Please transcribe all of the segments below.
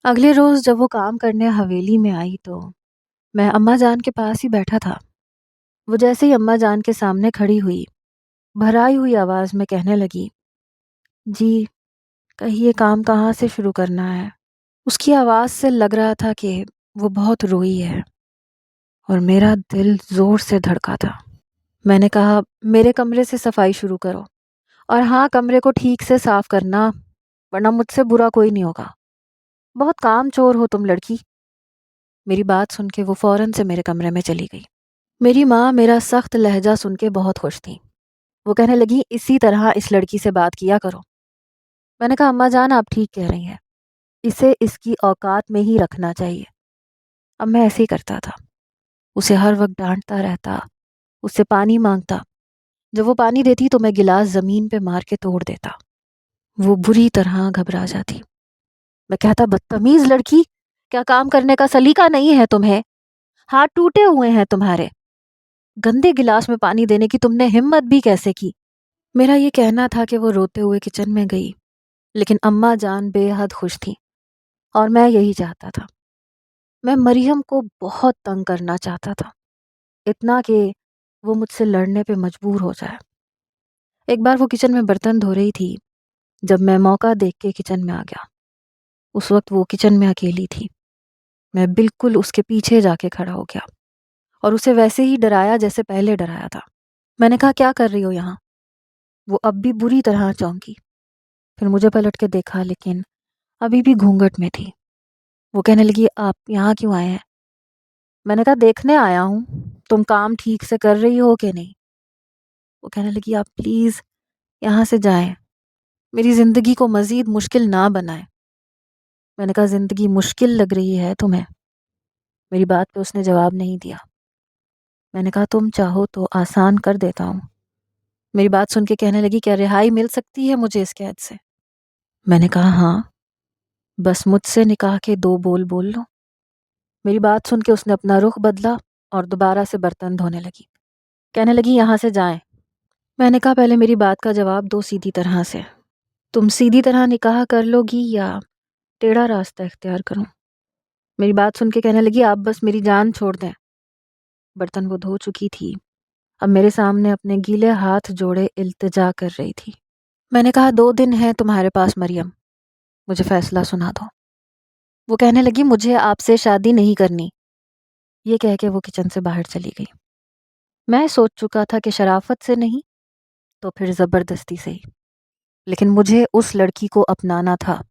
اگلے روز جب وہ کام کرنے حویلی میں آئی تو میں اماں جان کے پاس ہی بیٹھا تھا۔ وہ جیسے ہی اماں جان کے سامنے کھڑی ہوئی، بھرائی ہوئی آواز میں کہنے لگی، جی کہیے کام کہاں سے شروع کرنا ہے؟ اس کی آواز سے لگ رہا تھا کہ وہ بہت روئی ہے اور میرا دل زور سے دھڑکا تھا۔ میں نے کہا، میرے کمرے سے صفائی شروع کرو، اور ہاں کمرے کو ٹھیک سے صاف کرنا، ورنہ مجھ سے برا کوئی نہیں ہوگا۔ بہت کام چور ہو تم لڑکی۔ میری بات سن کے وہ فوراً سے میرے کمرے میں چلی گئی۔ میری ماں میرا سخت لہجہ سن کے بہت خوش تھی۔ وہ کہنے لگی، اسی طرح اس لڑکی سے بات کیا کرو۔ میں نے کہا، اماں جان آپ ٹھیک کہہ رہی ہیں، اسے اس کی اوقات میں ہی رکھنا چاہیے۔ اب میں ایسے ہی کرتا تھا، اسے ہر وقت ڈانٹتا رہتا، اس سے پانی مانگتا۔ جب وہ پانی دیتی تو میں گلاس زمین پہ مار کے توڑ دیتا۔ وہ بری طرح گھبرا جاتی۔ میں کہتا، بدتمیز لڑکی، کیا کام کرنے کا سلیقہ نہیں ہے تمہیں؟ ہاتھ ٹوٹے ہوئے ہیں تمہارے، گندے گلاس میں پانی دینے کی تم نے ہمت بھی کیسے کی؟ میرا یہ کہنا تھا کہ وہ روتے ہوئے کچن میں گئی، لیکن اماں جان بے حد خوش تھی اور میں یہی چاہتا تھا۔ میں مریم کو بہت تنگ کرنا چاہتا تھا، اتنا کہ وہ مجھ سے لڑنے پہ مجبور ہو جائے۔ ایک بار وہ کچن میں برتن دھو رہی تھی جب میں موقع دیکھ کے کچن میں آ گیا۔ اس وقت وہ کچن میں اکیلی تھی۔ میں بالکل اس کے پیچھے جا کے کھڑا ہو گیا اور اسے ویسے ہی ڈرایا جیسے پہلے ڈرایا تھا۔ میں نے کہا، کیا کر رہی ہو یہاں؟ وہ اب بھی بری طرح چونکی، پھر مجھے پلٹ کے دیکھا لیکن ابھی بھی گھونگھٹ میں تھی۔ وہ کہنے لگی، آپ یہاں کیوں آئے ہیں؟ میں نے کہا، دیکھنے آیا ہوں تم کام ٹھیک سے کر رہی ہو کہ نہیں۔ وہ کہنے لگی، آپ پلیز یہاں سے جائیں، میری زندگی کو مزید مشکل نہ بنائیں۔ میں نے کہا، زندگی مشکل لگ رہی ہے تمہیں؟ میری بات پہ اس نے جواب نہیں دیا۔ میں نے کہا، تم چاہو تو آسان کر دیتا ہوں۔ میری بات سن کے کہنے لگی، کیا رہائی مل سکتی ہے مجھے اس قید سے؟ میں نے کہا، ہاں، بس مجھ سے نکاح کے 2 بول بول لو۔ میری بات سن کے اس نے اپنا رخ بدلا اور دوبارہ سے برتن دھونے لگی۔ کہنے لگی، یہاں سے جائیں۔ میں نے کہا، پہلے میری بات کا جواب دو سیدھی طرح سے۔ تم سیدھی طرح نکاح کر لو گی یا ٹیڑھا راستہ اختیار کروں؟ میری بات سن کے کہنے لگی، آپ بس میری جان چھوڑ دیں۔ برتن وہ دھو چکی تھی، اب میرے سامنے اپنے گیلے ہاتھ جوڑے التجا کر رہی تھی۔ میں نے کہا، 2 دن ہیں تمہارے پاس مریم، مجھے فیصلہ سنا دو۔ وہ کہنے لگی، مجھے آپ سے شادی نہیں کرنی۔ یہ کہہ کے وہ کچن سے باہر چلی گئی۔ میں سوچ چکا تھا کہ شرافت سے نہیں تو پھر زبردستی سے ہی، لیکن مجھے اس لڑکی کو اپنانا تھا۔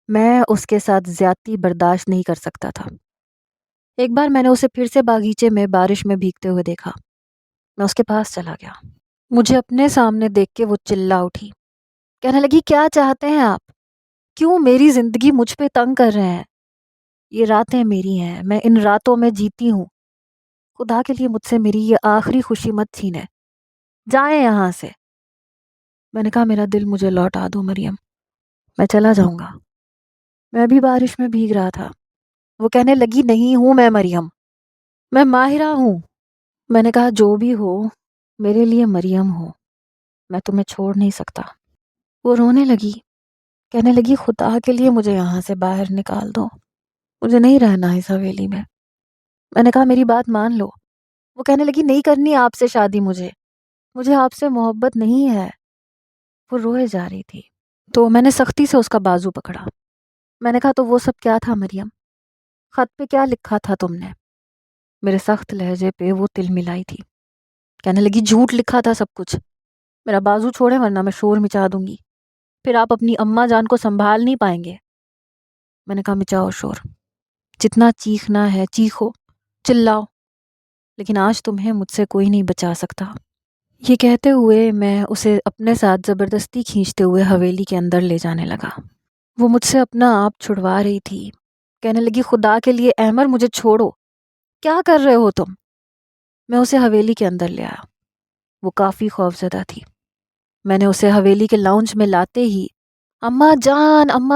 میں اس کے ساتھ زیادتی برداشت نہیں کر سکتا تھا۔ ایک بار میں نے اسے پھر سے باغیچے میں بارش میں بھیگتے ہوئے دیکھا۔ میں اس کے پاس چلا گیا۔ مجھے اپنے سامنے دیکھ کے وہ چلا اٹھی۔ کہنے لگی، کیا چاہتے ہیں آپ؟ کیوں میری زندگی مجھ پہ تنگ کر رہے ہیں؟ یہ راتیں میری ہیں، میں ان راتوں میں جیتی ہوں۔ خدا کے لیے مجھ سے میری یہ آخری خوشی مت چھینیں، جائیں یہاں سے۔ میں نے کہا، میرا دل مجھے لوٹا دو مریم، میں چلا جاؤں گا۔ میں بھی بارش میں بھیگ رہا تھا۔ وہ کہنے لگی، نہیں ہوں میں مریم، میں ماہرہ ہوں۔ میں نے کہا، جو بھی ہو میرے لیے مریم ہو، میں تمہیں چھوڑ نہیں سکتا۔ وہ رونے لگی، کہنے لگی، خدا کے لیے مجھے یہاں سے باہر نکال دو، مجھے نہیں رہنا اس حویلی میں۔ میں نے کہا، میری بات مان لو۔ وہ کہنے لگی، نہیں کرنی آپ سے شادی، مجھے آپ سے محبت نہیں ہے۔ وہ روئے جا رہی تھی تو میں نے سختی سے اس کا بازو پکڑا۔ میں نے کہا، تو وہ سب کیا تھا مریم؟ خط پہ کیا لکھا تھا تم نے؟ میرے سخت لہجے پہ وہ تل ملائی تھی۔ کہنے لگی، جھوٹ لکھا تھا سب کچھ۔ میرا بازو چھوڑے ورنہ میں شور مچا دوں گی، پھر آپ اپنی اماں جان کو سنبھال نہیں پائیں گے۔ میں نے کہا، مچاؤ شور، جتنا چیخنا ہے چیخو، چلاؤ، لیکن آج تمہیں مجھ سے کوئی نہیں بچا سکتا۔ یہ کہتے ہوئے میں اسے اپنے ساتھ زبردستی کھینچتے ہوئے حویلی کے اندر لے جانے لگا۔ وہ مجھ سے اپنا آپ چھڑوا رہی تھی۔ کہنے لگی، خدا کے لیے احمر مجھے چھوڑو، کیا کر رہے ہو تم؟ میں اسے حویلی کے اندر لے آیا۔ وہ کافی خوفزدہ تھی۔ میں نے اسے حویلی کے لاؤنج میں لاتے ہی اماں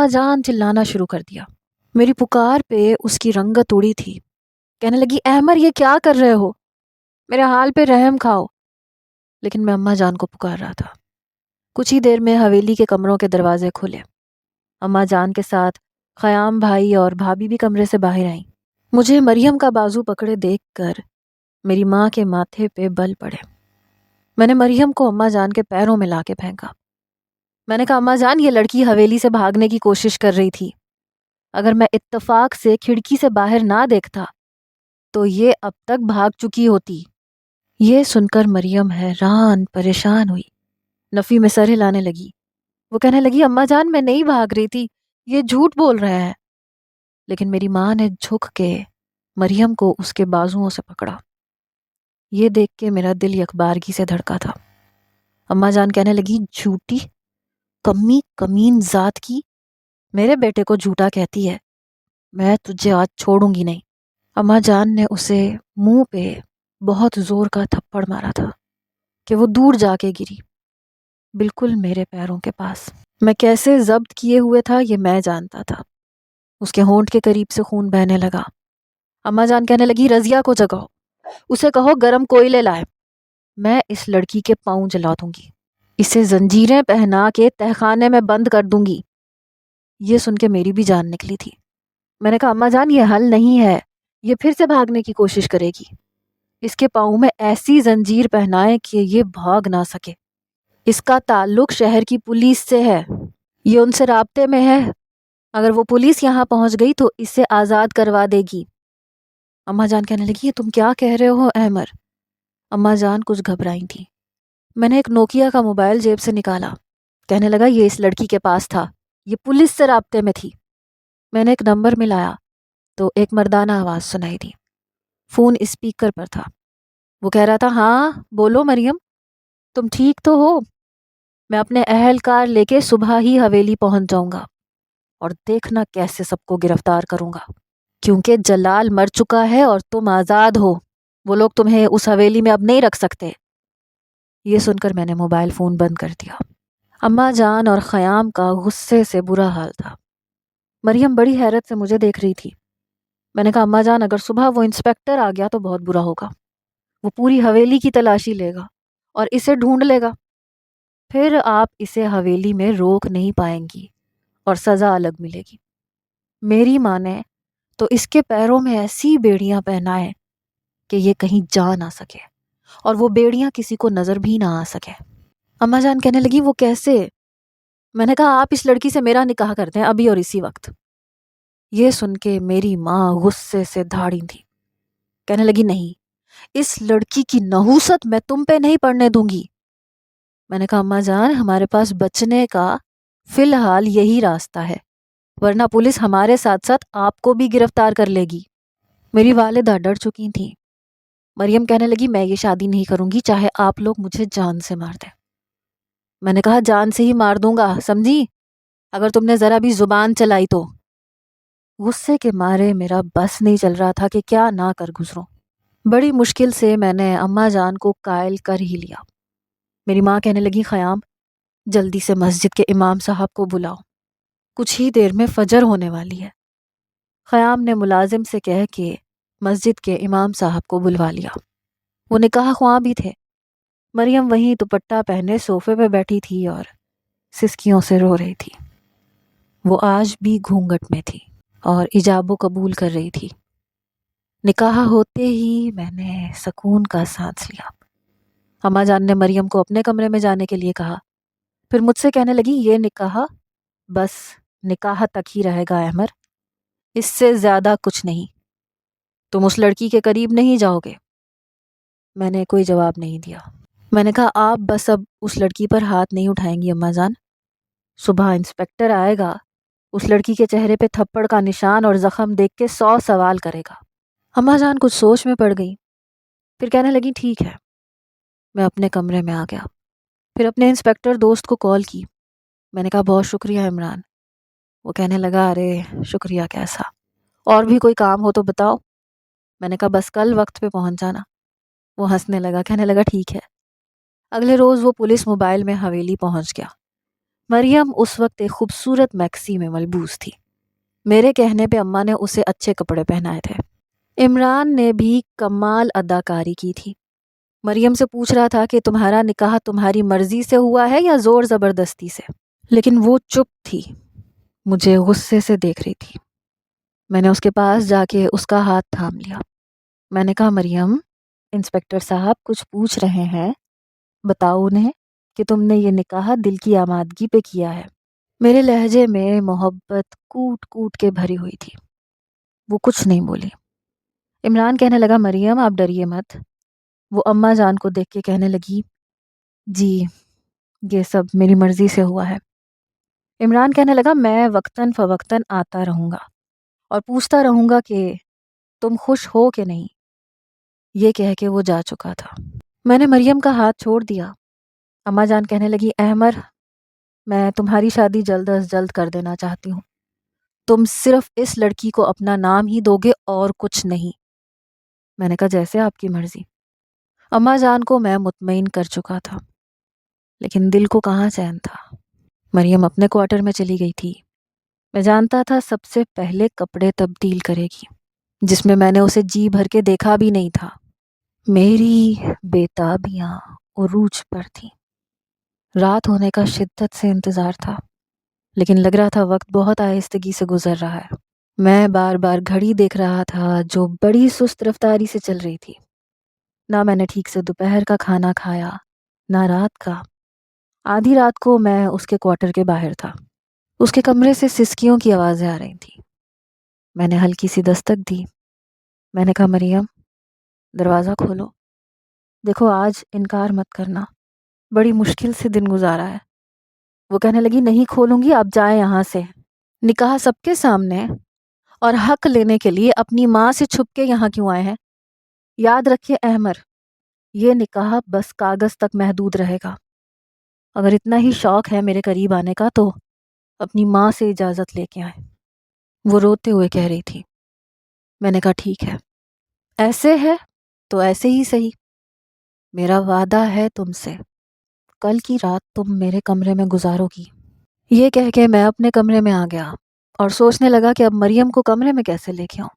جان چلانا شروع کر دیا۔ میری پکار پہ اس کی رنگت اڑی تھی۔ کہنے لگی، احمر یہ کیا کر رہے ہو؟ میرے حال پہ رحم کھاؤ۔ لیکن میں اماں جان کو پکار رہا تھا۔ کچھ ہی دیر میں حویلی کے کمروں کے دروازے کھلے۔ اماں جان کے ساتھ خیام بھائی اور بھابھی بھی کمرے سے باہر آئیں۔ مجھے مریم کا بازو پکڑے دیکھ کر میری ماں کے ماتھے پہ بل پڑے۔ میں نے مریم کو اماں جان کے پیروں میں لا کے پھینکا۔ میں نے کہا اماں جان، یہ لڑکی حویلی سے بھاگنے کی کوشش کر رہی تھی۔ اگر میں اتفاق سے کھڑکی سے باہر نہ دیکھتا تو یہ اب تک بھاگ چکی ہوتی۔ یہ سن کر مریم حیران پریشان ہوئی، نفی میں سر ہلانے لگی۔ وہ کہنے لگی اماں جان میں نہیں بھاگ رہی تھی، یہ جھوٹ بول رہا ہے۔ لیکن میری ماں نے جھک کے مریم کو اس کے بازوؤں سے پکڑا۔ یہ دیکھ کے میرا دل یکبارگی سے دھڑکا تھا۔ اماں جان کہنے لگی جھوٹی، کمی کمین ذات کی، میرے بیٹے کو جھوٹا کہتی ہے، میں تجھے آج چھوڑوں گی نہیں۔ اماں جان نے اسے منہ پہ بہت زور کا تھپڑ مارا تھا کہ وہ دور جا کے گری، بالکل میرے پیروں کے پاس۔ میں کیسے ضبط کیے ہوئے تھا یہ میں جانتا تھا۔ اس کے ہونٹ کے قریب سے خون بہنے لگا۔ اماں جان کہنے لگی رضیہ کو جگاؤ، اسے کہو گرم کوئلے لائے، میں اس لڑکی کے پاؤں جلا دوں گی، اسے زنجیریں پہنا کے تہخانے میں بند کر دوں گی۔ یہ سن کے میری بھی جان نکلی تھی۔ میں نے کہا اماں جان یہ حل نہیں ہے، یہ پھر سے بھاگنے کی کوشش کرے گی، اس کے پاؤں میں ایسی زنجیر پہنائے کہ یہ بھاگ نہ سکے۔ اس کا تعلق شہر کی پولیس سے ہے، یہ ان سے رابطے میں ہے، اگر وہ پولیس یہاں پہنچ گئی تو اسے آزاد کروا دے گی۔ اماں جان کہنے لگی یہ تم کیا کہہ رہے ہو احمر؟ اماں جان کچھ گھبرائی تھی۔ میں نے ایک نوکیا کا موبائل جیب سے نکالا، کہنے لگا یہ اس لڑکی کے پاس تھا، یہ پولیس سے رابطے میں تھی۔ میں نے ایک نمبر ملایا تو ایک مردانہ آواز سنائی دی۔ فون اسپیکر پر تھا۔ وہ کہہ رہا تھا ہاں بولو مریم، تم ٹھیک تو ہو؟ میں اپنے اہلکار لے کے صبح ہی حویلی پہنچ جاؤں گا اور دیکھنا کیسے سب کو گرفتار کروں گا، کیونکہ جلال مر چکا ہے اور تم آزاد ہو، وہ لوگ تمہیں اس حویلی میں اب نہیں رکھ سکتے۔ یہ سن کر میں نے موبائل فون بند کر دیا۔ اماں جان اور خیام کا غصے سے برا حال تھا۔ مریم بڑی حیرت سے مجھے دیکھ رہی تھی۔ میں نے کہا اماں جان اگر صبح وہ انسپیکٹر آ گیا تو بہت برا ہوگا، وہ پوری حویلی کی تلاشی لے گا اور اسے ڈھونڈ لے گا، پھر آپ اسے حویلی میں روک نہیں پائیں گی اور سزا الگ ملے گی۔ میری ماں نے تو اس کے پیروں میں ایسی بیڑیاں پہنائے کہ یہ کہیں جا نہ سکے اور وہ بیڑیاں کسی کو نظر بھی نہ آ سکے۔ اماں جان کہنے لگی وہ کیسے؟ میں نے کہا آپ اس لڑکی سے میرا نکاح کر دیں ابھی اور اسی وقت۔ یہ سن کے میری ماں غصے سے دھاڑی تھی، کہنے لگی نہیں، اس لڑکی کی نحوست میں تم پہ نہیں پڑنے دوں گی۔ میں نے کہا اماں جان ہمارے پاس بچنے کا فی الحال یہی راستہ ہے، ورنہ پولیس ہمارے ساتھ ساتھ آپ کو بھی گرفتار کر لے گی۔ میری والدہ ڈر چکی تھیں۔ مریم کہنے لگی میں یہ شادی نہیں کروں گی چاہے آپ لوگ مجھے جان سے مار دیں۔ میں نے کہا جان سے ہی مار دوں گا، سمجھی، اگر تم نے ذرا بھی زبان چلائی تو۔ غصے کے مارے میرا بس نہیں چل رہا تھا کہ کیا نہ کر گزروں۔ بڑی مشکل سے میں نے اماں جان کو قائل کر ہی لیا۔ میری ماں کہنے لگی خیام جلدی سے مسجد کے امام صاحب کو بلاؤ، کچھ ہی دیر میں فجر ہونے والی ہے۔ خیام نے ملازم سے کہہ کے مسجد کے امام صاحب کو بلوا لیا۔ وہ نکاح خواں بھی تھے۔ مریم وہیں دوپٹہ پہنے صوفے پہ بیٹھی تھی اور سسکیوں سے رو رہی تھی۔ وہ آج بھی گھونگھٹ میں تھی اور ایجاب و قبول کر رہی تھی۔ نکاح ہوتے ہی میں نے سکون کا سانس لیا۔ اماں جان نے مریم کو اپنے کمرے میں جانے کے لیے کہا، پھر مجھ سے کہنے لگی یہ نکاح بس نکاح تک ہی رہے گا احمر، اس سے زیادہ کچھ نہیں، تم اس لڑکی کے قریب نہیں جاؤ گے۔ میں نے کوئی جواب نہیں دیا۔ میں نے کہا آپ بس اب اس لڑکی پر ہاتھ نہیں اٹھائیں گی اماں جان، صبح انسپیکٹر آئے گا، اس لڑکی کے چہرے پہ تھپڑ کا نشان اور زخم دیکھ کے 100 سوال کرے گا۔ اماں جان کچھ سوچ میں پڑ گئی، پھر کہنے لگی ٹھیک ہے۔ میں اپنے کمرے میں آ گیا، پھر اپنے انسپیکٹر دوست کو کال کی۔ میں نے کہا بہت شکریہ عمران۔ وہ کہنے لگا ارے شکریہ کیسا، اور بھی کوئی کام ہو تو بتاؤ۔ میں نے کہا بس کل وقت پہ پہنچ جانا۔ وہ ہنسنے لگا، کہنے لگا ٹھیک ہے۔ اگلے روز وہ پولیس موبائل میں حویلی پہنچ گیا۔ مریم اس وقت ایک خوبصورت میکسی میں ملبوس تھی۔ میرے کہنے پہ اماں نے اسے اچھے کپڑے پہنائے تھے۔ عمران نے بھی کمال اداکاری کی تھی۔ مریم سے پوچھ رہا تھا کہ تمہارا نکاح تمہاری مرضی سے ہوا ہے یا زور زبردستی سے، لیکن وہ چپ تھی۔ مجھے غصے سے دیکھ رہی تھی۔ میں نے اس کے پاس جا کے اس کا ہاتھ تھام لیا۔ میں نے کہا مریم، انسپکٹر صاحب کچھ پوچھ رہے ہیں، بتاؤ انہیں کہ تم نے یہ نکاح دل کی آمادگی پہ کیا ہے۔ میرے لہجے میں محبت کوٹ کوٹ کے بھری ہوئی تھی۔ وہ کچھ نہیں بولی۔ عمران کہنے لگا مریم آپ ڈریے مت۔ وہ اماں جان کو دیکھ کے کہنے لگی جی یہ سب میری مرضی سے ہوا ہے۔ عمران کہنے لگا میں وقتاً فوقتاً آتا رہوں گا اور پوچھتا رہوں گا کہ تم خوش ہو کہ نہیں۔ یہ کہہ کے وہ جا چکا تھا۔ میں نے مریم کا ہاتھ چھوڑ دیا۔ اماں جان کہنے لگی احمر میں تمہاری شادی جلد از جلد کر دینا چاہتی ہوں۔ تم صرف اس لڑکی کو اپنا نام ہی دو گے اور کچھ نہیں۔ میں نے کہا جیسے آپ کی مرضی۔ اماں جان کو میں مطمئن کر چکا تھا، لیکن دل کو کہاں چین تھا۔ مریم اپنے کوارٹر میں چلی گئی تھی۔ میں جانتا تھا سب سے پہلے کپڑے تبدیل کرے گی، جس میں نے اسے جی بھر کے دیکھا بھی نہیں تھا۔ میری بےتابیاں عروج پر تھی۔ رات ہونے کا شدت سے انتظار تھا، لیکن لگ رہا تھا وقت بہت آہستگی سے گزر رہا ہے۔ میں بار بار گھڑی دیکھ رہا تھا جو بڑی سست رفتاری سے چل رہی تھی۔ نہ میں نے ٹھیک سے دوپہر کا کھانا کھایا، نہ رات کا۔ آدھی رات کو میں اس کے کوارٹر کے باہر تھا۔ اس کے کمرے سے سسکیوں کی آوازیں آ رہی تھیں۔ میں نے ہلکی سی دستک دی۔ میں نے کہا مریم دروازہ کھولو، دیکھو آج انکار مت کرنا، بڑی مشکل سے دن گزارا ہے۔ وہ کہنے لگی نہیں کھولوں گی، آپ جائیں یہاں سے۔ نکاح سب کے سامنے اور حق لینے کے لیے اپنی ماں سے چھپ کے یہاں کیوں آئے ہیں؟ یاد رکھیے احمر، یہ نکاح بس کاغذ تک محدود رہے گا۔ اگر اتنا ہی شوق ہے میرے قریب آنے کا تو اپنی ماں سے اجازت لے کے آئیں۔ وہ روتے ہوئے کہہ رہی تھی۔ میں نے کہا ٹھیک ہے، ایسے ہے تو ایسے ہی صحیح۔ میرا وعدہ ہے تم سے، کل کی رات تم میرے کمرے میں گزارو گی۔ یہ کہہ کے میں اپنے کمرے میں آ گیا اور سوچنے لگا کہ اب مریم کو کمرے میں کیسے لے کے آؤں۔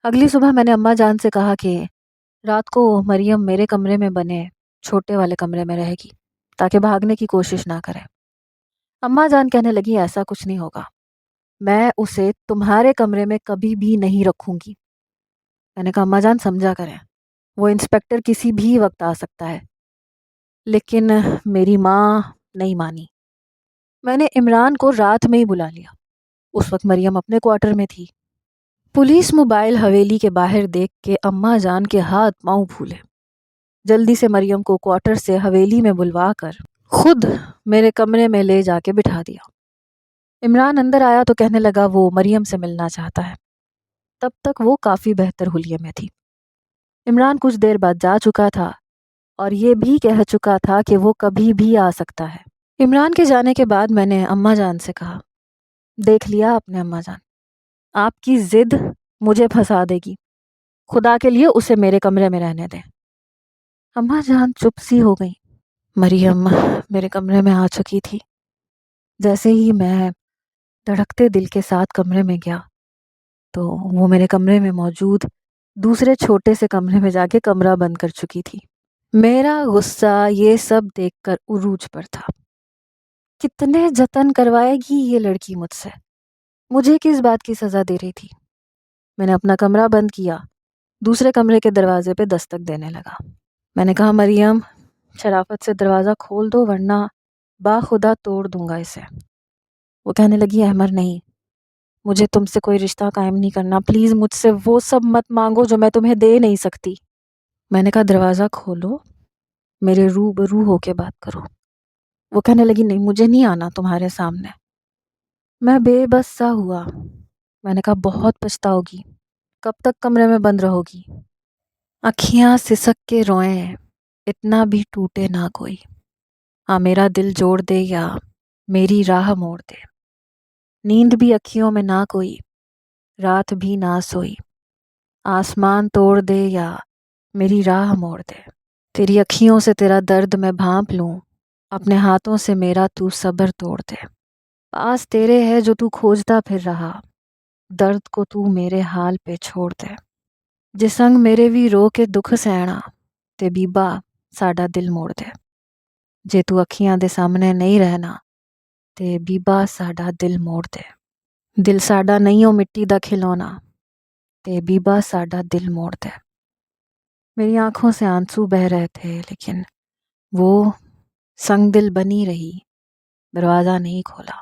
اگلی صبح میں نے اماں جان سے کہا کہ رات کو مریم میرے کمرے میں بنے چھوٹے والے کمرے میں رہے گی تاکہ بھاگنے کی کوشش نہ کرے۔ اماں جان کہنے لگی ایسا کچھ نہیں ہوگا، میں اسے تمہارے کمرے میں کبھی بھی نہیں رکھوں گی۔ میں نے کہا اماں جان سمجھا کریں، وہ انسپکٹر کسی بھی وقت آ سکتا ہے۔ لیکن میری ماں نہیں مانی۔ میں نے عمران کو رات میں ہی بلا لیا۔ اس وقت مریم اپنے کوارٹر میں تھی۔ پولیس موبائل حویلی کے باہر دیکھ کے اماں جان کے ہاتھ پاؤں پھولے۔ جلدی سے مریم کو کوارٹر سے حویلی میں بلوا کر خود میرے کمرے میں لے جا کے بٹھا دیا۔ عمران اندر آیا تو کہنے لگا وہ مریم سے ملنا چاہتا ہے۔ تب تک وہ کافی بہتر حلیے میں تھی۔ عمران کچھ دیر بعد جا چکا تھا اور یہ بھی کہہ چکا تھا کہ وہ کبھی بھی آ سکتا ہے۔ عمران کے جانے کے بعد میں نے اماں جان سے کہا دیکھ لیا آپ نے اماں جان، آپ کی ضد مجھے پھنسا دے گی، خدا کے لیے اسے میرے کمرے میں رہنے دیں۔ اماں جان چپ سی ہو گئی۔ مریم میرے کمرے میں آ چکی تھی۔ جیسے ہی میں دھڑکتے دل کے ساتھ کمرے میں گیا تو وہ میرے کمرے میں موجود دوسرے چھوٹے سے کمرے میں جا کے کمرہ بند کر چکی تھی۔ میرا غصہ یہ سب دیکھ کر عروج پر تھا۔ کتنے جتن کروائے گی یہ لڑکی مجھ سے، مجھے کس بات کی سزا دے رہی تھی؟ میں نے اپنا کمرہ بند کیا، دوسرے کمرے کے دروازے پہ دستک دینے لگا۔ میں نے کہا مریم شرافت سے دروازہ کھول دو ورنہ باخدا توڑ دوں گا اسے۔ وہ کہنے لگی احمر نہیں، مجھے تم سے کوئی رشتہ قائم نہیں کرنا، پلیز مجھ سے وہ سب مت مانگو جو میں تمہیں دے نہیں سکتی۔ میں نے کہا دروازہ کھولو، میرے روبرو ہو کے بات کرو۔ وہ کہنے لگی نہیں مجھے نہیں آنا تمہارے سامنے۔ میں بے بس سا ہوا۔ میں نے کہا بہت پچھتاؤ گی، کب تک کمرے میں بند رہو گی؟ اکھیاں سسک کے روئیں، اتنا بھی ٹوٹے نہ کوئی، میرا دل جوڑ دے یا میری راہ موڑ دے۔ نیند بھی اکھیوں میں نہ کوئی، رات بھی نہ سوئی، آسمان توڑ دے یا میری راہ موڑ دے۔ تیری اکھیوں سے تیرا درد میں بھانپ لوں، اپنے ہاتھوں سے میرا تو صبر توڑ دے۔ پاس تیرے ہے جو تو کھوجتا پھر رہا، درد کو تو میرے حال پہ چھوڑ دے۔ جے سنگ میرے بھی رو کے دکھ سہنا، تے بیبا ساڈا دل موڑ دے۔ جے تو اکھیاں دے سامنے نہیں رہنا، تے بیبا ساڈا دل موڑ دے۔ دل ساڈا نہیں ہو مٹی دا کھلونا، تے بیبا ساڈا دل موڑ دے۔ میری آنکھوں سے آنسو بہہ رہے تھے، لیکن وہ سنگ دل بنی رہی، دروازہ نہیں کھولا۔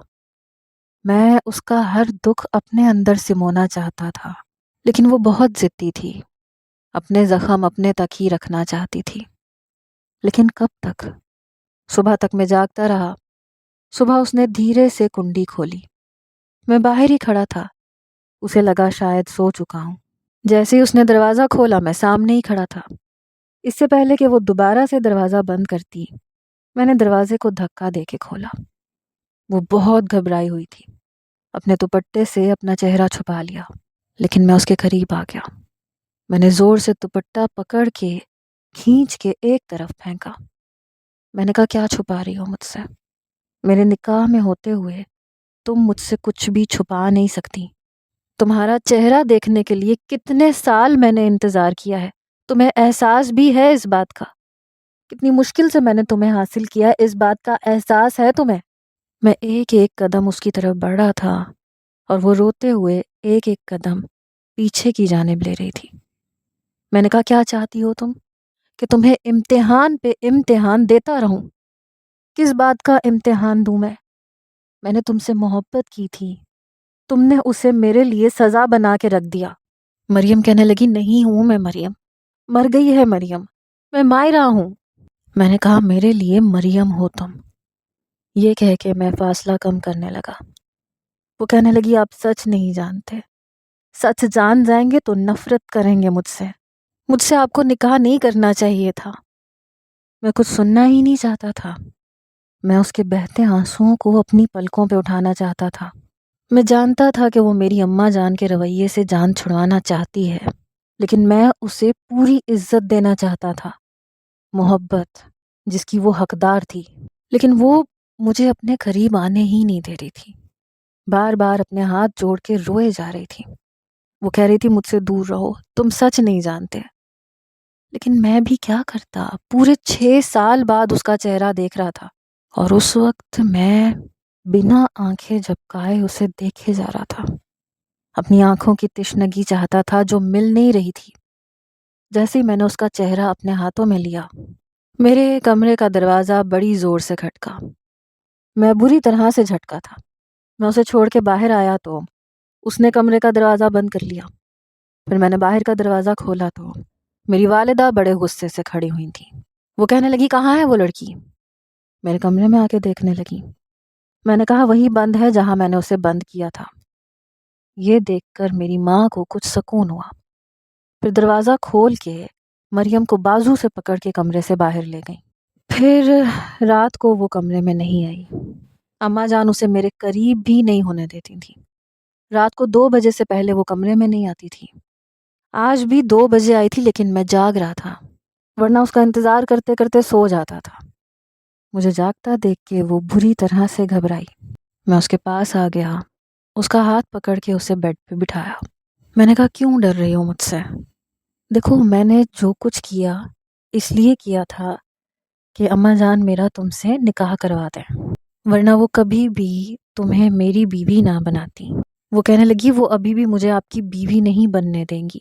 میں اس کا ہر دکھ اپنے اندر سمونا چاہتا تھا، لیکن وہ بہت ضدی تھی، اپنے زخم اپنے تک ہی رکھنا چاہتی تھی۔ لیکن کب تک؟ صبح تک میں جاگتا رہا۔ صبح اس نے دھیرے سے کنڈی کھولی۔ میں باہر ہی کھڑا تھا، اسے لگا شاید سو چکا ہوں۔ جیسے ہی اس نے دروازہ کھولا میں سامنے ہی کھڑا تھا۔ اس سے پہلے کہ وہ دوبارہ سے دروازہ بند کرتی، میں نے دروازے کو دھکا دے کے کھولا۔ وہ بہت گھبرائی ہوئی تھی، اپنے دوپٹے سے اپنا چہرہ چھپا لیا، لیکن میں اس کے قریب آ گیا۔ میں نے زور سے دوپٹہ پکڑ کے کھینچ کے ایک طرف پھینکا۔ میں نے کہا، کیا چھپا رہی ہو مجھ سے؟ میرے نکاح میں ہوتے ہوئے تم مجھ سے کچھ بھی چھپا نہیں سکتی۔ تمہارا چہرہ دیکھنے کے لیے کتنے سال میں نے انتظار کیا ہے، تمہیں احساس بھی ہے اس بات کا؟ کتنی مشکل سے میں نے تمہیں حاصل کیا، اس بات کا احساس ہے تمہیں؟ میں ایک ایک قدم اس کی طرف بڑھ رہا تھا اور وہ روتے ہوئے ایک ایک قدم پیچھے کی جانب لے رہی تھی۔ میں نے کہا، کیا چاہتی ہو تم؟ کہ تمہیں امتحان پہ امتحان دیتا رہوں؟ کس بات کا امتحان دوں میں؟ میں نے تم سے محبت کی تھی، تم نے اسے میرے لیے سزا بنا کے رکھ دیا۔ مریم کہنے لگی، نہیں ہوں میں مریم، مر گئی ہے مریم، میں مائرہ ہوں۔ میں نے کہا، میرے لیے مریم ہو تم۔ یہ کہہ کے میں فاصلہ کم کرنے لگا۔ وہ کہنے لگی، آپ سچ نہیں جانتے، سچ جان جائیں گے تو نفرت کریں گے مجھ سے آپ کو نکاح نہیں کرنا چاہیے تھا۔ میں کچھ سننا ہی نہیں چاہتا تھا۔ میں اس کے بہتے آنسوؤں کو اپنی پلکوں پہ اٹھانا چاہتا تھا۔ میں جانتا تھا کہ وہ میری اماں جان کے رویے سے جان چھڑوانا چاہتی ہے، لیکن میں اسے پوری عزت دینا چاہتا تھا، محبت جس کی وہ حقدار تھی، لیکن وہ مجھے اپنے قریب آنے ہی نہیں دے رہی تھی۔ بار بار اپنے ہاتھ جوڑ کے روئے جا رہی تھی۔ وہ کہہ رہی تھی، مجھ سے دور رہو، تم سچ نہیں جانتے۔ لیکن میں بھی کیا کرتا؟ پورے 6 سال بعد اس کا چہرہ دیکھ رہا تھا، اور اس وقت میں بنا آنکھیں جھپکائے اسے دیکھے جا رہا تھا۔ اپنی آنکھوں کی تشنگی چاہتا تھا جو مل نہیں رہی تھی۔ جیسے ہی میں نے اس کا چہرہ اپنے ہاتھوں میں لیا، میرے کمرے کا دروازہ بڑی زور سے کھٹکا۔ میں بری طرح سے جھٹکا تھا۔ میں اسے چھوڑ کے باہر آیا تو اس نے کمرے کا دروازہ بند کر لیا۔ پھر میں نے باہر کا دروازہ کھولا تو میری والدہ بڑے غصے سے کھڑی ہوئی تھی۔ وہ کہنے لگی، کہاں ہے وہ لڑکی؟ میرے کمرے میں آ کے دیکھنے لگی۔ میں نے کہا، وہی بند ہے جہاں میں نے اسے بند کیا تھا۔ یہ دیکھ کر میری ماں کو کچھ سکون ہوا۔ پھر دروازہ کھول کے مریم کو بازو سے پکڑ کے کمرے سے باہر لے گئی۔ پھر رات کو وہ کمرے میں نہیں آئی۔ اماں جان اسے میرے قریب بھی نہیں ہونے دیتی تھی۔ رات کو 2 بجے سے پہلے وہ کمرے میں نہیں آتی تھی۔ آج بھی 2 بجے آئی تھی، لیکن میں جاگ رہا تھا، ورنہ اس کا انتظار کرتے کرتے سو جاتا تھا۔ مجھے جاگتا دیکھ کے وہ بری طرح سے گھبرائی۔ میں اس کے پاس آ گیا، اس کا ہاتھ پکڑ کے اسے بیڈ پہ بٹھایا۔ میں نے کہا، کیوں ڈر رہی ہو مجھ سے؟ دیکھو، میں نے جو کچھ کیا اس لیے کیا تھا کہ اماں جان میرا تم سے نکاح کروا دیں، ورنہ وہ کبھی بھی تمہیں میری بیوی نہ بناتی۔ وہ کہنے لگی، وہ ابھی بھی مجھے آپ کی بیوی نہیں بننے دیں گی،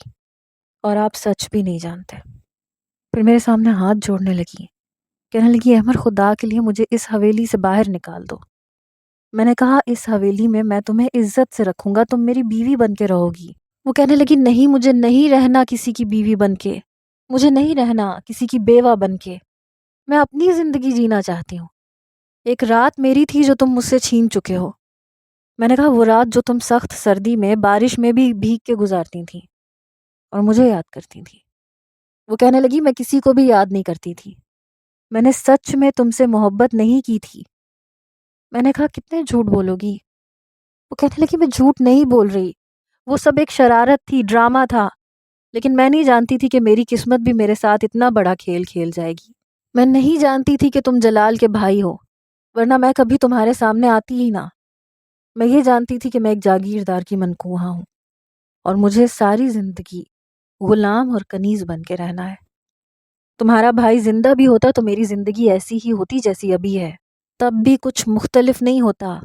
اور آپ سچ بھی نہیں جانتے۔ پھر میرے سامنے ہاتھ جوڑنے لگی، کہنے لگی، احمد خدا کے لیے مجھے اس حویلی سے باہر نکال دو۔ میں نے کہا، اس حویلی میں تمہیں عزت سے رکھوں گا، تم میری بیوی بن کے رہو گی۔ وہ کہنے لگی، نہیں، مجھے نہیں رہنا کسی کی بیوی بن کے، مجھے نہیں رہنا کسی کی بیوہ بن کے، میں اپنی زندگی جینا چاہتی ہوں۔ ایک رات میری تھی جو تم مجھ سے چھین چکے ہو۔ میں نے کہا، وہ رات جو تم سخت سردی میں بارش میں بھی بھیگ کے گزارتی تھیں اور مجھے یاد کرتی تھی۔ وہ کہنے لگی، میں کسی کو بھی یاد نہیں کرتی تھی، میں نے سچ میں تم سے محبت نہیں کی تھی۔ میں نے کہا، کتنے جھوٹ بولو گی؟ وہ کہنے لگی، میں جھوٹ نہیں بول رہی، وہ سب ایک شرارت تھی، ڈرامہ تھا، لیکن میں نہیں جانتی تھی کہ میری قسمت بھی میرے ساتھ اتنا بڑا کھیل کھیل جائے گی۔ میں نہیں جانتی تھی کہ تم جلال کے بھائی ہو، ورنہ میں کبھی تمہارے سامنے آتی ہی نہ۔ میں یہ جانتی تھی کہ میں ایک جاگیردار کی منکوہا ہوں، اور مجھے ساری زندگی غلام اور کنیز بن کے رہنا ہے۔ تمہارا بھائی زندہ بھی ہوتا تو میری زندگی ایسی ہی ہوتی جیسی ابھی ہے، تب بھی کچھ مختلف نہیں ہوتا۔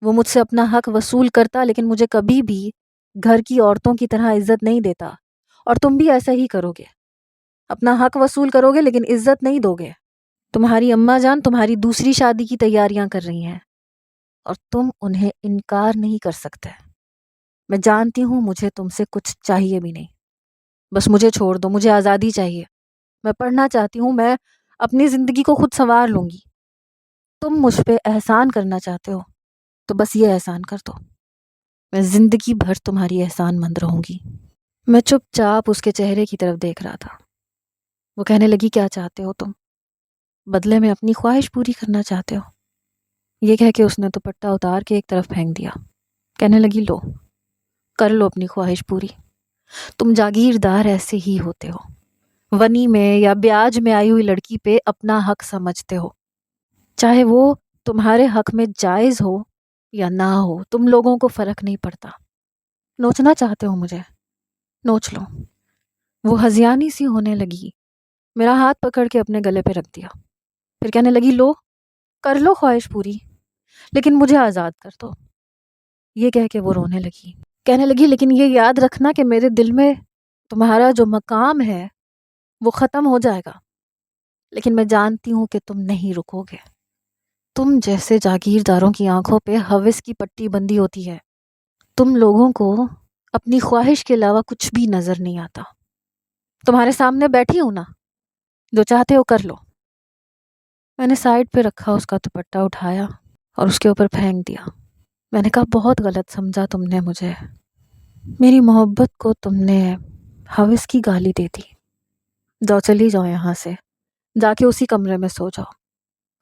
وہ مجھ سے اپنا حق وصول کرتا لیکن مجھے کبھی بھی گھر کی عورتوں کی طرح عزت نہیں دیتا، اور تم بھی ایسا ہی کرو گے، اپنا حق وصول کرو گے لیکن عزت نہیں دو گے۔ تمہاری اماں جان تمہاری دوسری شادی کی تیاریاں کر رہی ہیں اور تم انہیں انکار نہیں کر سکتے۔ میں جانتی ہوں مجھے تم سے کچھ چاہیے بھی نہیں، بس مجھے چھوڑ دو، مجھے آزادی چاہیے، میں پڑھنا چاہتی ہوں، میں اپنی زندگی کو خود سنوار لوں گی۔ تم مجھ پہ احسان کرنا چاہتے ہو تو بس یہ احسان کر دو، میں زندگی بھر تمہاری احسان مند رہوں گی۔ میں چپ چاپ اس کے چہرے کی طرف دیکھ رہا تھا۔ وہ کہنے لگی کیا چاہتے ہو تم؟ بدلے میں اپنی خواہش پوری کرنا چاہتے ہو؟ یہ کہہ کے اس نے دوپٹہ اتار کے ایک طرف پھینک دیا۔ کہنے لگی لو، کر لو اپنی خواہش پوری، تم جاگیردار ایسے ہی ہوتے ہو، ونی میں یا بیاج میں آئی ہوئی لڑکی پہ اپنا حق سمجھتے ہو، چاہے وہ تمہارے حق میں جائز ہو یا نہ ہو، تم لوگوں کو فرق نہیں پڑتا۔ نوچنا چاہتے ہو مجھے، نوچ لو۔ وہ ہذیانی سی ہونے لگی، میرا ہاتھ پکڑ کے اپنے گلے پہ رکھ دیا، پھر کہنے لگی لو، کر لو خواہش پوری، لیکن مجھے آزاد کر دو۔ یہ کہہ کے وہ رونے لگی، کہنے لگی لیکن یہ یاد رکھنا کہ میرے دل میں تمہارا جو مقام ہے وہ ختم ہو جائے گا، لیکن میں جانتی ہوں کہ تم نہیں رکو گے۔ تم جیسے جاگیرداروں کی آنکھوں پہ ہوس کی پٹی بندی ہوتی ہے، تم لوگوں کو اپنی خواہش کے علاوہ کچھ بھی نظر نہیں آتا۔ تمہارے سامنے بیٹھی ہوں نا، جو چاہتے ہو کر لو۔ میں نے سائڈ پہ رکھا اس کا دوپٹہ اٹھایا اور اس کے اوپر پھینک دیا۔ میں نے کہا بہت غلط سمجھا تم نے مجھے، میری محبت کو تم نے ہوس کی گالی دے دی۔ جاؤ چلی جاؤ یہاں سے، جا کے اسی کمرے میں سو جاؤ،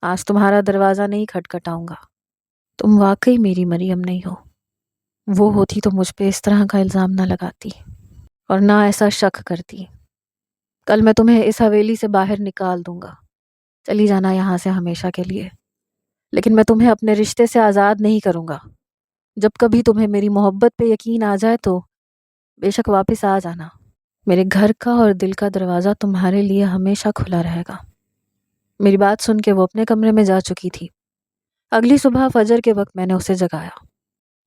آج تمہارا دروازہ نہیں کھٹکھٹاؤں گا۔ تم واقعی میری مریم نہیں ہو، وہ ہوتی تو مجھ پہ اس طرح کا الزام نہ لگاتی اور نہ ایسا شک کرتی۔ کل میں تمہیں اس حویلی سے باہر نکال دوں گا، چلی جانا یہاں سے ہمیشہ کے لیے، لیکن میں تمہیں اپنے رشتے سے آزاد نہیں کروں گا۔ جب کبھی تمہیں میری محبت پہ یقین آ جائے تو بے شک واپس آ جانا، میرے گھر کا اور دل کا دروازہ تمہارے لیے ہمیشہ کھلا رہے گا۔ میری بات سن کے وہ اپنے کمرے میں جا چکی تھی۔ اگلی صبح فجر کے وقت میں نے اسے جگایا،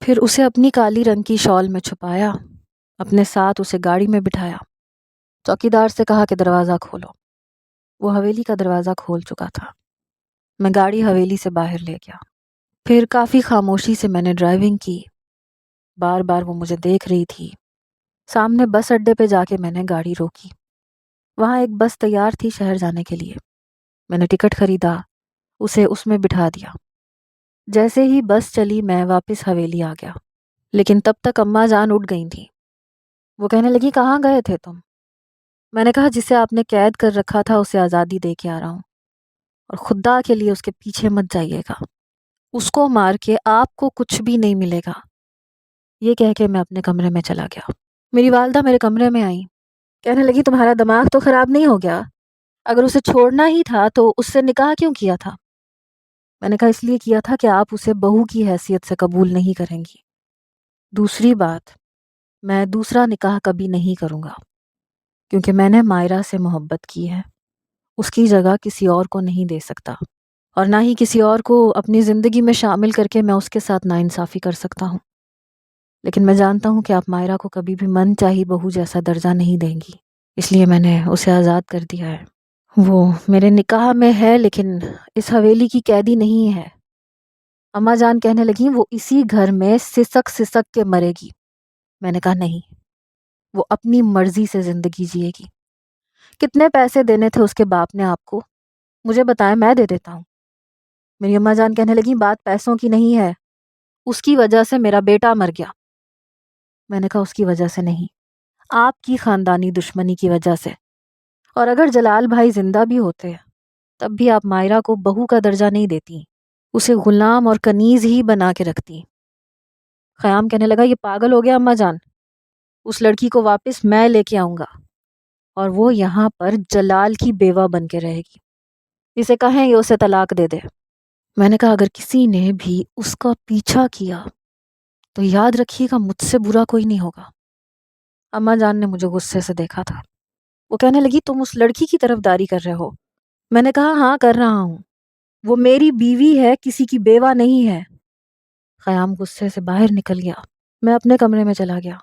پھر اسے اپنی کالی رنگ کی شال میں چھپایا، اپنے ساتھ اسے گاڑی میں بٹھایا، چوکیدار سے کہا کہ دروازہ کھولو۔ وہ حویلی کا دروازہ کھول چکا تھا۔ میں گاڑی حویلی سے باہر لے گیا، پھر کافی خاموشی سے میں نے ڈرائیونگ کی۔ بار بار وہ مجھے دیکھ رہی تھی۔ سامنے بس اڈے پہ جا کے میں نے گاڑی روکی، وہاں ایک بس تیار تھی شہر جانے کے لیے۔ میں نے ٹکٹ خریدا، اسے اس میں بٹھا دیا۔ جیسے ہی بس چلی میں واپس حویلی آ گیا، لیکن تب تک اماں جان اٹھ گئی تھیں۔ وہ کہنے لگی کہاں گئے تھے تم؟ میں نے کہا جسے آپ نے قید کر رکھا تھا اسے آزادی دے کے آ رہا ہوں، اور خدا کے لیے اس کے پیچھے مت جائیے گا، اس کو مار کے آپ کو کچھ بھی نہیں ملے گا۔ یہ کہہ کے میں اپنے کمرے میں چلا گیا۔ میری والدہ میرے کمرے میں آئی، کہنے لگی تمہارا دماغ تو خراب نہیں ہو گیا؟ اگر اسے چھوڑنا ہی تھا تو اس سے نکاح کیوں کیا تھا؟ میں نے کہا اس لیے کیا تھا کہ آپ اسے بہو کی حیثیت سے قبول نہیں کریں گی۔ دوسری بات، میں دوسرا نکاح کبھی نہیں کروں گا، کیونکہ میں نے مائرہ سے محبت کی ہے، اس کی جگہ کسی اور کو نہیں دے سکتا، اور نہ ہی کسی اور کو اپنی زندگی میں شامل کر کے میں اس کے ساتھ ناانصافی کر سکتا ہوں۔ لیکن میں جانتا ہوں کہ آپ مائرہ کو کبھی بھی من چاہی بہو جیسا درجہ نہیں دیں گی، اس لیے میں نے اسے آزاد کر دیا ہے۔ وہ میرے نکاح میں ہے لیکن اس حویلی کی قیدی نہیں ہے۔ اماں جان کہنے لگیں وہ اسی گھر میں سسک سسک کے مرے گی۔ میں نے کہا نہیں، وہ اپنی مرضی سے زندگی جیے گی۔ کتنے پیسے دینے تھے اس کے باپ نے آپ کو؟ مجھے بتائیں، میں دے دیتا ہوں۔ میری اماں جان کہنے لگیں بات پیسوں کی نہیں ہے، اس کی وجہ سے میرا بیٹا مر گیا۔ میں نے کہا اس کی وجہ سے نہیں، آپ کی خاندانی دشمنی کی وجہ سے، اور اگر جلال بھائی زندہ بھی ہوتے تب بھی آپ مائرہ کو بہو کا درجہ نہیں دیتی، اسے غلام اور کنیز ہی بنا کے رکھتی۔ خیام کہنے لگا یہ پاگل ہو گیا اماں جان، اس لڑکی کو واپس میں لے کے آؤں گا اور وہ یہاں پر جلال کی بیوہ بن کے رہے گی، اسے کہیں یہ اسے طلاق دے دے۔ میں نے کہا اگر کسی نے بھی اس کا پیچھا کیا تو یاد رکھیے گا مجھ سے برا کوئی نہیں ہوگا۔ اماں جان نے مجھے غصے سے دیکھا تھا، وہ کہنے لگی تم اس لڑکی کی طرفداری کر رہے ہو؟ میں نے کہا ہاں کر رہا ہوں، وہ میری بیوی ہے، کسی کی بیوہ نہیں ہے۔ خیام غصے سے باہر نکل گیا۔ میں اپنے کمرے میں چلا گیا،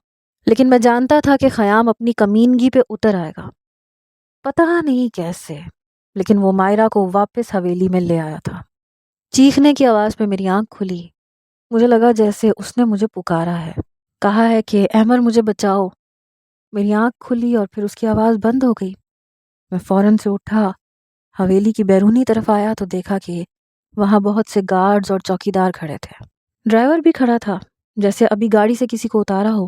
لیکن میں جانتا تھا کہ خیام اپنی کمینگی پہ اتر آئے گا، پتہ نہیں کیسے، لیکن وہ مائرہ کو واپس حویلی میں لے آیا تھا۔ چیخنے کی آواز پہ میری آنکھ کھلی، مجھے لگا جیسے اس نے مجھے پکارا ہے، کہا ہے کہ احمر مجھے بچاؤ۔ میری آنکھ کھلی اور پھر اس کی آواز بند ہو گئی۔ میں فوراً سے اٹھا، حویلی کی بیرونی طرف آیا تو دیکھا کہ وہاں بہت سے گارڈز اور چوکیدار کھڑے تھے۔ ڈرائیور بھی کھڑا تھا، جیسے ابھی گاڑی سے کسی کو اتارا ہو۔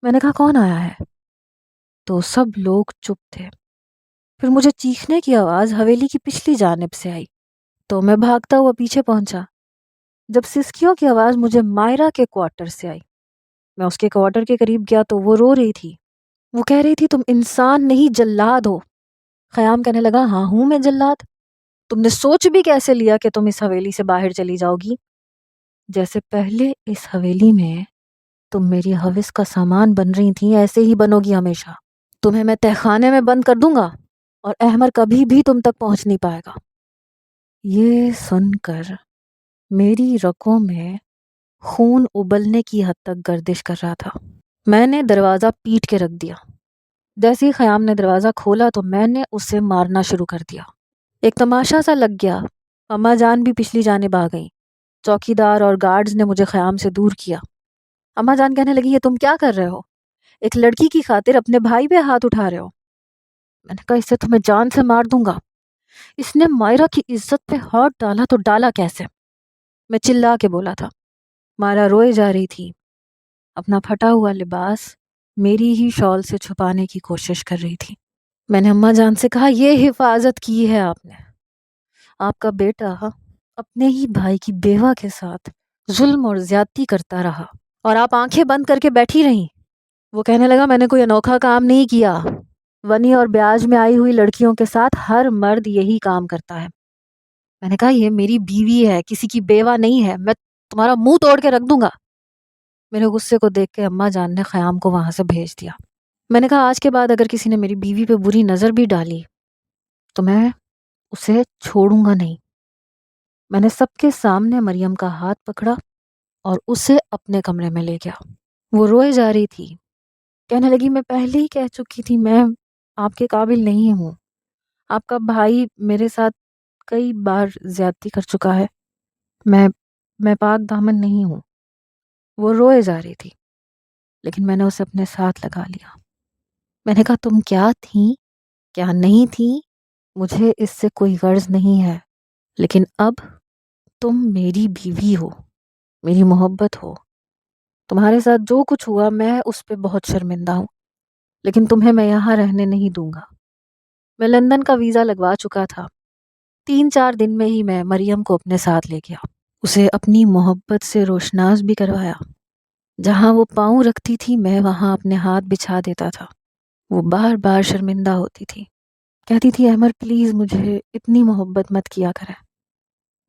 میں نے کہا کون آیا ہے؟ تو سب لوگ چپ تھے۔ پھر مجھے چیخنے کی آواز حویلی کی پچھلی جانب سے آئی تو میں بھاگتا ہوا پیچھے پہنچا۔ جب سسکیوں کی آواز مجھے مائرہ کے کوارٹر سے آئی، میں اس کے کوارٹر کے قریب گیا تو وہ رو رہی تھی۔ وہ کہہ رہی تھی تم انسان نہیں جلاد ہو۔ خیام کہنے لگا ہاں ہوں میں جلاد، تم نے سوچ بھی کیسے لیا کہ تم اس حویلی سے باہر چلی جاؤ گی؟ جیسے پہلے اس حویلی میں تم میری حوث کا سامان بن رہی تھیں، ایسے ہی بنو گی ہمیشہ۔ تمہیں میں تہخانے میں بند کر دوں گا اور احمر کبھی بھی تم تک پہنچ نہیں پائے گا۔ یہ سن کر میری رگوں میں خون ابلنے کی حد تک گردش کر رہا تھا۔ میں نے دروازہ پیٹ کے رکھ دیا۔ جیسے ہی خیام نے دروازہ کھولا تو میں نے اسے مارنا شروع کر دیا۔ ایک تماشا سا لگ گیا، اماں جان بھی پچھلی جانب آ گئیں۔ چوکیدار اور گارڈز نے مجھے خیام سے دور کیا۔ اماں جان کہنے لگی یہ تم کیا کر رہے ہو؟ ایک لڑکی کی خاطر اپنے بھائی پہ ہاتھ اٹھا رہے ہو؟ میں نے کہا اسے تو میں جان سے مار دوں گا، اس نے مائرہ کی عزت پہ ہاتھ ڈالا تو ڈالا کیسے؟ میں چلا کے بولا تھا۔ مائرہ روئے جا رہی تھی، اپنا پھٹا ہوا لباس میری ہی شال سے چھپانے کی کوشش کر رہی تھی۔ میں نے اماں جان سے کہا یہ حفاظت کی ہے آپ نے، آپ کا بیٹا اپنے ہی بھائی کی بیوہ کے ساتھ ظلم اور زیادتی کرتا رہا اور آپ آنکھیں بند کر کے بیٹھی رہیں۔ وہ کہنے لگا میں نے کوئی انوکھا کام نہیں کیا، ونی اور بیاج میں آئی ہوئی لڑکیوں کے ساتھ ہر مرد یہی کام کرتا ہے۔ میں نے کہا یہ میری بیوی ہے، کسی کی بیوہ نہیں ہے، میں تمہارا منہ توڑ کے رکھ دوں گا۔ میرے غصے کو دیکھ کے اماں جان نے خیام کو وہاں سے بھیج دیا۔ میں نے کہا آج کے بعد اگر کسی نے میری بیوی پہ بری نظر بھی ڈالی تو میں اسے چھوڑوں گا نہیں۔ میں نے سب کے سامنے مریم کا ہاتھ پکڑا اور اسے اپنے کمرے میں لے گیا۔ وہ روئے جا رہی تھی، کہنے لگی میں پہلے ہی کہہ چکی تھی میں آپ کے قابل نہیں ہوں، آپ کا بھائی میرے ساتھ کئی بار زیادتی کر چکا ہے، میں پاک دامن نہیں ہوں۔ وہ روئے جا رہی تھی، لیکن میں نے اسے اپنے ساتھ لگا لیا۔ میں نے کہا تم کیا تھیں کیا نہیں تھیں مجھے اس سے کوئی غرض نہیں ہے، لیکن اب تم میری بیوی ہو، میری محبت ہو۔ تمہارے ساتھ جو کچھ ہوا میں اس پہ بہت شرمندہ ہوں، لیکن تمہیں میں یہاں رہنے نہیں دوں گا۔ میں لندن کا ویزا لگوا چکا تھا، 3-4 دن میں ہی میں مریم کو اپنے ساتھ لے گیا، اسے اپنی محبت سے روشناس بھی کروایا۔ جہاں وہ پاؤں رکھتی تھی میں وہاں اپنے ہاتھ بچھا دیتا تھا۔ وہ بار بار شرمندہ ہوتی تھی، کہتی تھی احمر پلیز مجھے اتنی محبت مت کیا کرے۔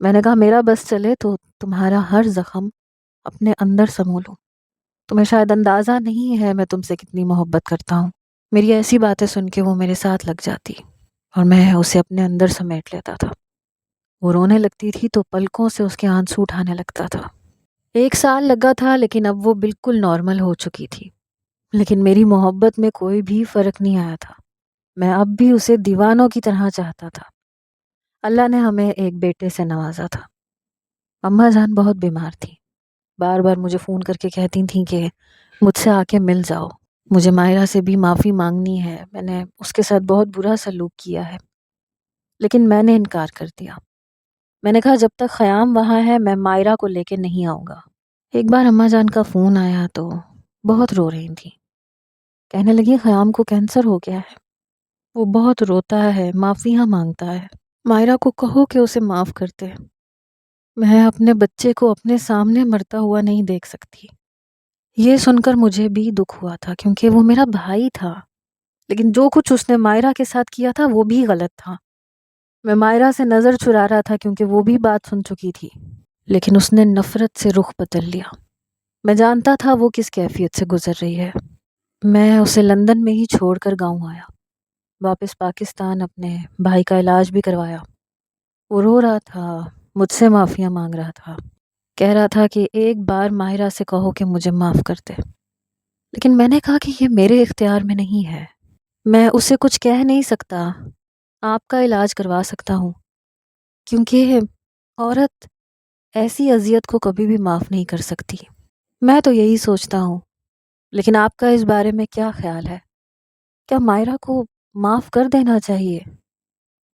میں نے کہا میرا بس چلے تو تمہارا ہر زخم اپنے اندر سمو لوں، تمہیں شاید اندازہ نہیں ہے میں تم سے کتنی محبت کرتا ہوں۔ میری ایسی باتیں سن کے وہ میرے ساتھ لگ جاتی اور میں اسے اپنے اندر سمیٹ لیتا تھا۔ وہ رونے لگتی تھی تو پلکوں سے اس کے آنسو اٹھانے لگتا تھا۔ 1 سال لگا تھا لیکن اب وہ بالکل نارمل ہو چکی تھی، لیکن میری محبت میں کوئی بھی فرق نہیں آیا تھا۔ میں اب بھی اسے دیوانوں کی طرح چاہتا تھا۔ اللہ نے ہمیں ایک بیٹے سے نوازا تھا۔ اماں جان بہت بیمار تھی، بار بار مجھے فون کر کے کہتی تھیں کہ مجھ سے آ کے مل جاؤ، مجھے مائرہ سے بھی معافی مانگنی ہے، میں نے اس کے ساتھ بہت برا سلوک کیا ہے۔ لیکن میں نے انکار کر دیا۔ میں نے کہا جب تک خیام وہاں ہے میں مائرہ کو لے کے نہیں آؤں گا۔ ایک بار اماں جان کا فون آیا تو بہت رو رہی تھی، کہنے لگی خیام کو کینسر ہو گیا ہے، وہ بہت روتا ہے، معافیاں مانگتا ہے، مائرہ کو کہو کہ اسے معاف کر دے۔ میں اپنے بچے کو اپنے سامنے مرتا ہوا نہیں دیکھ سکتی۔ یہ سن کر مجھے بھی دکھ ہوا تھا کیونکہ وہ میرا بھائی تھا، لیکن جو کچھ اس نے مائرہ کے ساتھ کیا تھا وہ بھی غلط تھا۔ میں مائرہ سے نظر چرا رہا تھا کیونکہ وہ بھی بات سن چکی تھی، لیکن اس نے نفرت سے رخ بدل لیا۔ میں جانتا تھا وہ کس کیفیت سے گزر رہی ہے۔ میں اسے لندن میں ہی چھوڑ کر گاؤں آیا، واپس پاکستان اپنے بھائی کا علاج بھی کروایا۔ وہ رو رہا تھا، مجھ سے معافیاں مانگ رہا تھا کہہ رہا تھا کہ ایک بار ماہرہ سے کہو کہ مجھے معاف کر دے، لیکن میں نے کہا کہ یہ میرے اختیار میں نہیں ہے، میں اسے کچھ کہہ نہیں سکتا، آپ کا علاج کروا سکتا ہوں، کیونکہ عورت ایسی اذیت کو کبھی بھی معاف نہیں کر سکتی۔ میں تو یہی سوچتا ہوں، لیکن آپ کا اس بارے میں کیا خیال ہے؟ کیا مائرہ کو معاف کر دینا چاہیے؟